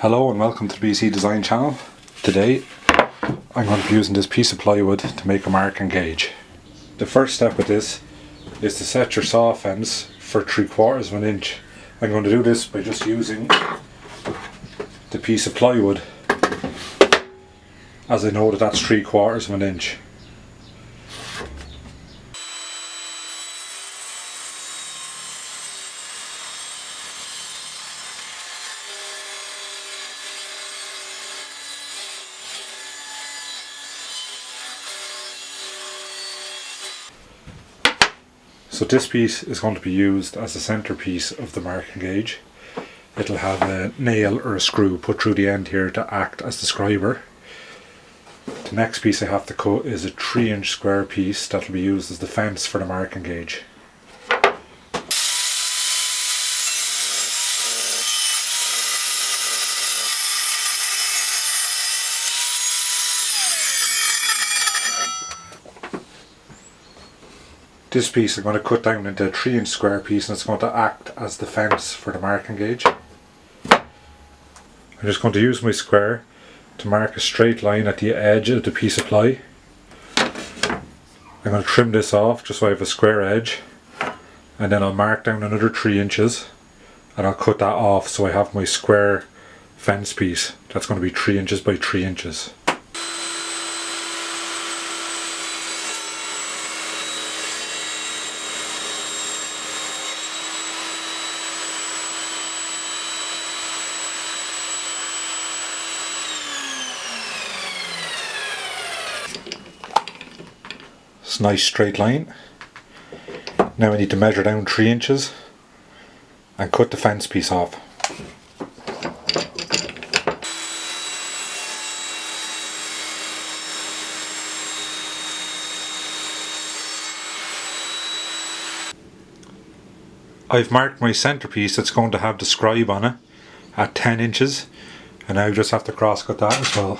Hello and welcome to the BCDesign channel. Today I'm going to be using this piece of plywood to make a marking gauge. The first step with this is to set your saw fence for 3/4 of an inch. I'm going to do this by just using the piece of plywood, as I know that that's 3/4 of an inch. So this piece is going to be used as the centerpiece of the marking gauge. It'll have a nail or a screw put through the end here to act as the scriber. The next piece I have to cut is a 3-inch square piece that will be used as the fence for the marking gauge. This piece I'm going to cut down into a 3-inch square piece, and it's going to act as the fence for the marking gauge. I'm just going to use my square to mark a straight line at the edge of the piece of ply. I'm going to trim this off just so I have a square edge, and then I'll mark down another 3 inches and I'll cut that off so I have my square fence piece. That's going to be 3 inches by 3 inches. It's a nice straight line. Now I need to measure down 3 inches and cut the fence piece off. I've marked my centerpiece that's going to have the scribe on it at 10 inches, and now I just have to cross cut that as well.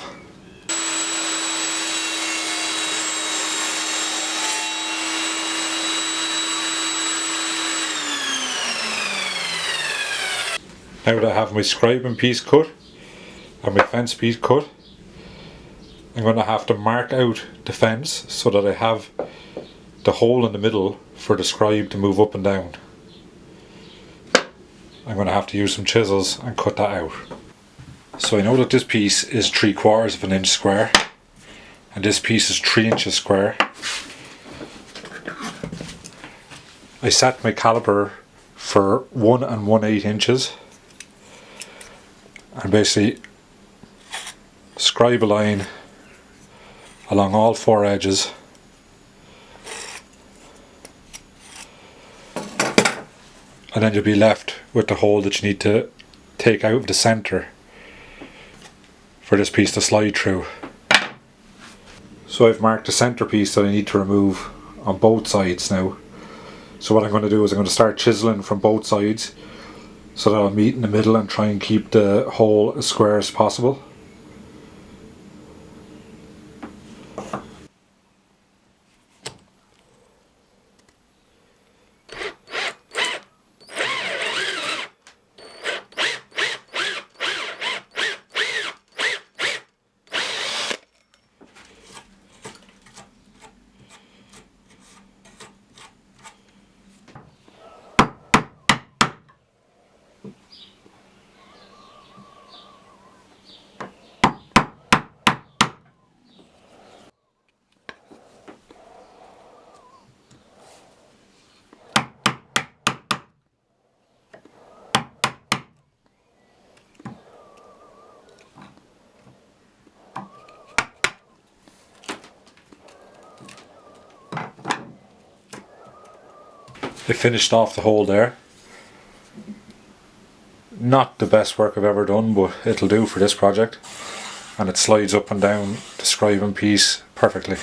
Now that I have my scribing piece cut and my fence piece cut, I'm going to have to mark out the fence so that I have the hole in the middle for the scribe to move up and down. I'm going to have to use some chisels and cut that out. So I know that this piece is 3/4 of an inch square and this piece is 3 inches square. I set my caliper for 1 1/8 inches. And basically scribe a line along all 4 edges, and then you'll be left with the hole that you need to take out of the centre for this piece to slide through. So I've marked the centre piece that I need to remove on both sides now. So what I'm going to do is I'm going to start chiseling from both sides so that I'll meet in the middle and try and keep the hole as square as possible. I finished off the hole there. Not the best work I've ever done, but it'll do for this project. And it slides up and down the scribing piece perfectly.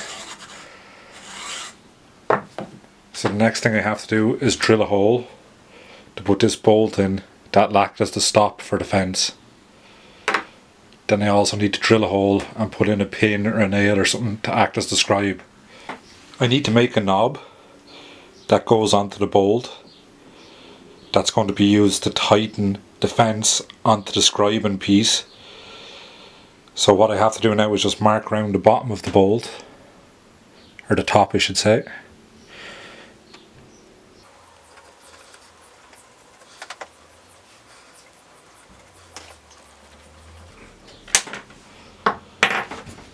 So the next thing I have to do is drill a hole to put this bolt in that'll act as the stop for the fence. Then I also need to drill a hole and put in a pin or a nail or something to act as the scribe. I need to make a knob that goes onto the bolt that's going to be used to tighten the fence onto the scribing piece. So what I have to do now is just mark around the bottom of the bolt, or the top I should say.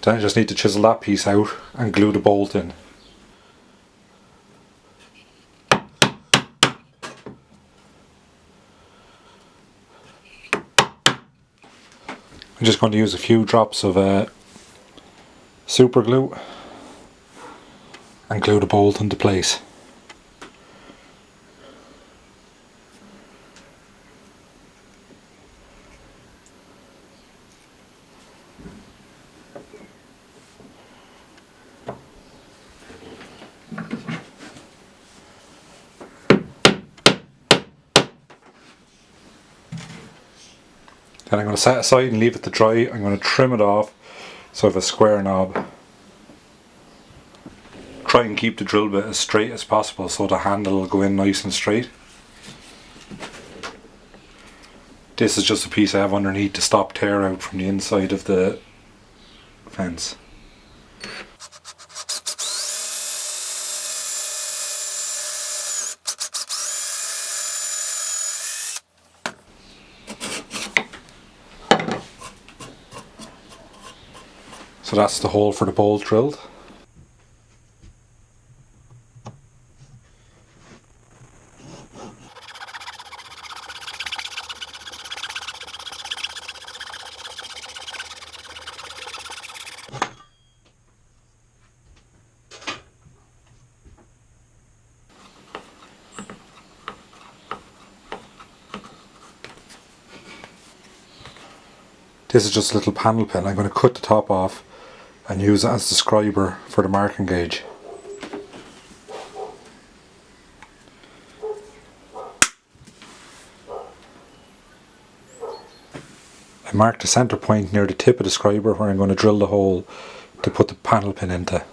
Then I just need to chisel that piece out and glue the bolt in. I'm just going to use a few drops of super glue and glue the bolt into place. Then I'm going to set it aside and leave it to dry. I'm going to trim it off so I have a square knob. Try and keep the drill bit as straight as possible so the handle will go in nice and straight. This is just a piece I have underneath to stop tear out from the inside of the fence. So that's the hole for the bolt drilled. This is just a little panel pin. I'm going to cut the top off and use it as the scriber for the marking gauge. I marked the centre point near the tip of the scriber where I'm going to drill the hole to put the panel pin into.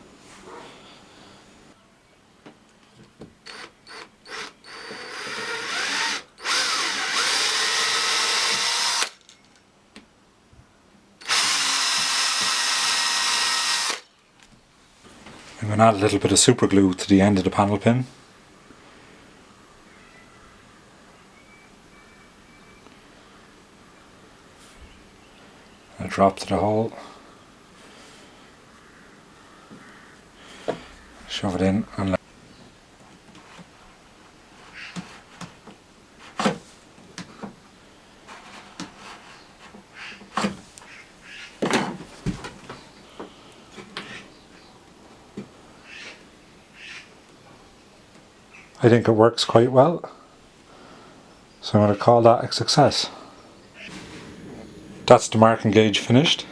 I'm going to add a little bit of super glue to the end of the panel pin. I drop to the hole, shove it in and let. I think it works quite well, so I'm going to call that a success. That's the marking gauge finished.